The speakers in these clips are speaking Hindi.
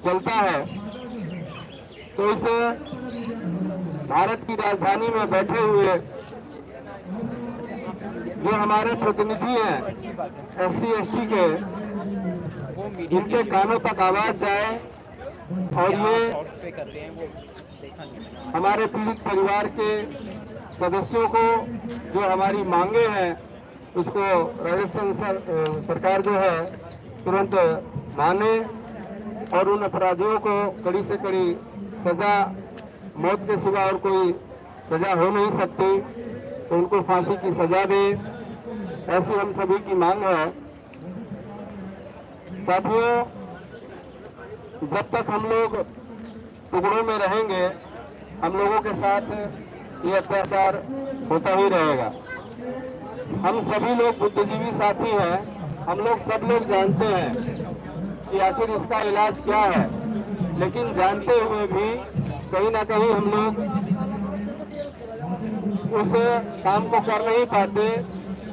चलता है, तो इस भारत की राजधानी में बैठे हुए जो हमारे प्रतिनिधि हैं SC ST के, इनके कानों तक आवाज जाए और ये हमारे पीड़ित परिवार के सदस्यों को जो हमारी मांगे हैं उसको राजस्थान सरकार जो है तुरंत माने और उन अपराधियों को कड़ी से कड़ी सजा, मौत के सिवा और कोई सजा हो नहीं सकती, तो उनको फांसी की सजा दे, ऐसी हम सभी की मांग है। साथियों, जब तक हम लोग टुकड़ों में रहेंगे, हम लोगों के साथ ये अत्याचार होता ही रहेगा। हम सभी लोग बुद्धिजीवी साथी हैं, हम लोग सब लोग जानते हैं कि आखिर इसका इलाज क्या है, लेकिन जानते हुए भी कहीं ना कहीं हम लोग उस काम को कर नहीं पाते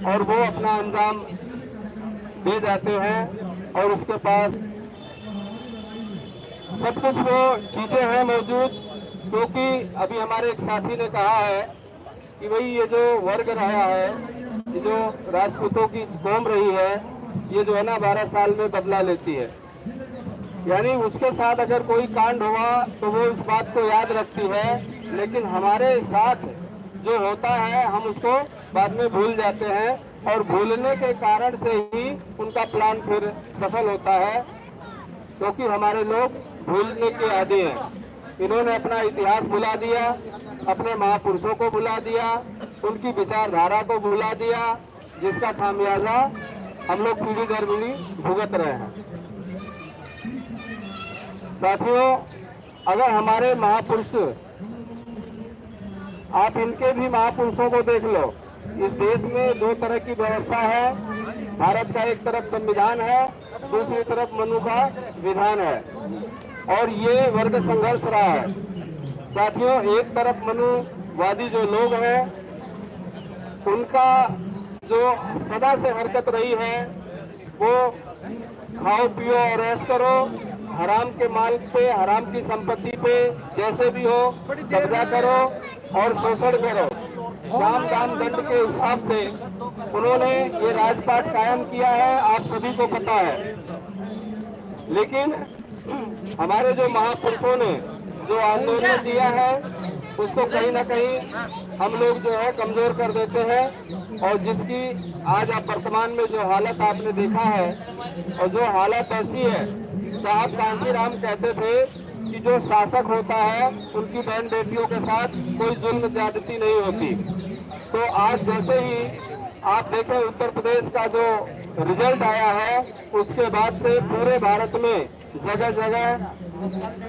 और वो अपना अंजाम दे जाते हैं और उसके पास सब कुछ वो चीजें हैं मौजूद। क्योंकि अभी हमारे एक साथी ने कहा है कि भाई ये जो वर्ग रहा है, ये जो राजपूतों की कौम रही है, ये जो है ना 12 साल में बदला लेती है, यानी उसके साथ अगर कोई कांड हुआ तो वो उस बात को याद रखती है, लेकिन हमारे साथ जो होता है हम उसको बाद में भूल जाते हैं और भूलने के कारण से ही उनका प्लान फिर सफल होता है, क्योंकि हमारे लोग भूलने के आदी हैं। इन्होंने अपना इतिहास भुला दिया, अपने महापुरुषों को भुला दिया, उनकी विचारधारा को भुला दिया, जिसका खामियाजा हम लोग पीढ़ी दर पीढ़ी भुगत रहे हैं। साथियों, अगर हमारे महापुरुष, आप इनके भी महापुरुषों को देख लो, इस देश में दो तरह की व्यवस्था है। भारत का एक तरफ संविधान है, दूसरी तरफ मनु का विधान है, और ये वर्ग संघर्ष रहा है। साथियों, एक तरफ मनुवादी जो लोग हैं, उनका जो सदा से हरकत रही है वो खाओ पियो और ऐश करो, हराम के माल पे, हराम की संपत्ति पे जैसे भी हो कब्जा करो और शोषण करो। शाम दाम दंड के हिसाब से उन्होंने ये राजपाट कायम किया है, आप सभी को पता है। लेकिन हमारे जो महापुरुषों ने जो आंदोलन दिया है उसको कहीं ना कहीं हम लोग जो है कमजोर कर देते हैं, और जिसकी आज आप वर्तमान में जो हालत आपने देखा है, और जो हालत ऐसी है, साहब कांशीराम कहते थे कि जो शासक होता है उनकी बहन बेटियों के साथ कोई जुल्म ज्यादती नहीं होती। तो आज जैसे ही आप देखें उत्तर प्रदेश का जो रिजल्ट आया है, उसके बाद से पूरे भारत में जगह जगह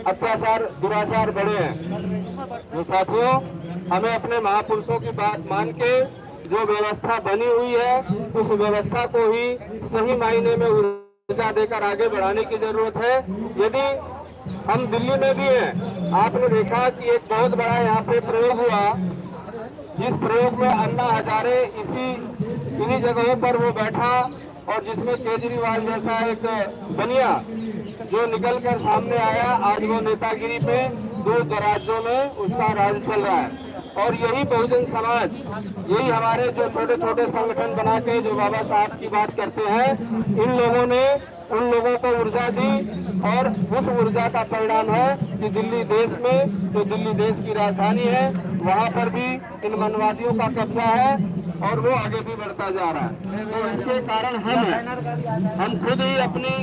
अत्याचार दुराचार बढ़े हैं। तो साथियों, हमें अपने महापुरुषों की बात मान के जो व्यवस्था बनी हुई है उस व्यवस्था को ही सही मायने में ऊर्जा देकर आगे बढ़ाने की जरूरत है। यदि हम दिल्ली में भी हैं, आपने देखा कि एक बहुत बड़ा यहाँ पे प्रयोग हुआ, जिस प्रयोग में अन्ना हजारे इन्हीं जगहों पर वो बैठा, और जिसमें केजरीवाल जैसा एक बनिया जो निकलकर सामने आया, आज वो नेतागिरी पे दूर दराजों में उसका राज चल रहा है। और यही बहुजन समाज, यही हमारे जो छोटे छोटे संगठन बना के जो बाबा साहब की बात करते हैं, इन लोगों ने उन लोगों को ऊर्जा दी, और उस ऊर्जा का परिणाम है कि दिल्ली देश में, जो दिल्ली देश की राजधानी है, वहाँ पर भी इन मनवादियों का कब्जा है और वो आगे भी बढ़ता जा रहा है। तो इसके कारण हम खुद ही अपनी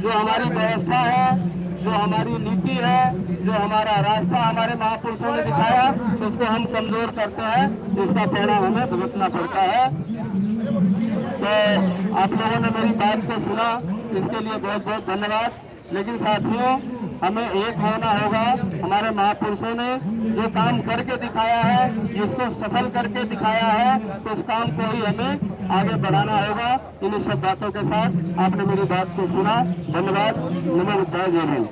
जो हमारी व्यवस्था है, जो हमारी नीति है, जो हमारा रास्ता हमारे महापुरुषों ने दिखाया, उसको हम कमजोर करते हैं, जिसका परिणाम हमें भुगतना पड़ता है। तो आप लोगों ने मेरी बात को सुना, इसके लिए बहुत बहुत धन्यवाद। लेकिन साथियों, हमें एक होना होगा। हमारे महापुरुषों ने जो काम करके दिखाया है, जिसको सफल करके दिखाया है, तो उस काम को ही हमें आगे बढ़ाना होगा। इन सब बातों के साथ आपने मेरी बात को सुना, धन्यवाद। नमो बुद्धाय, जय हिंद।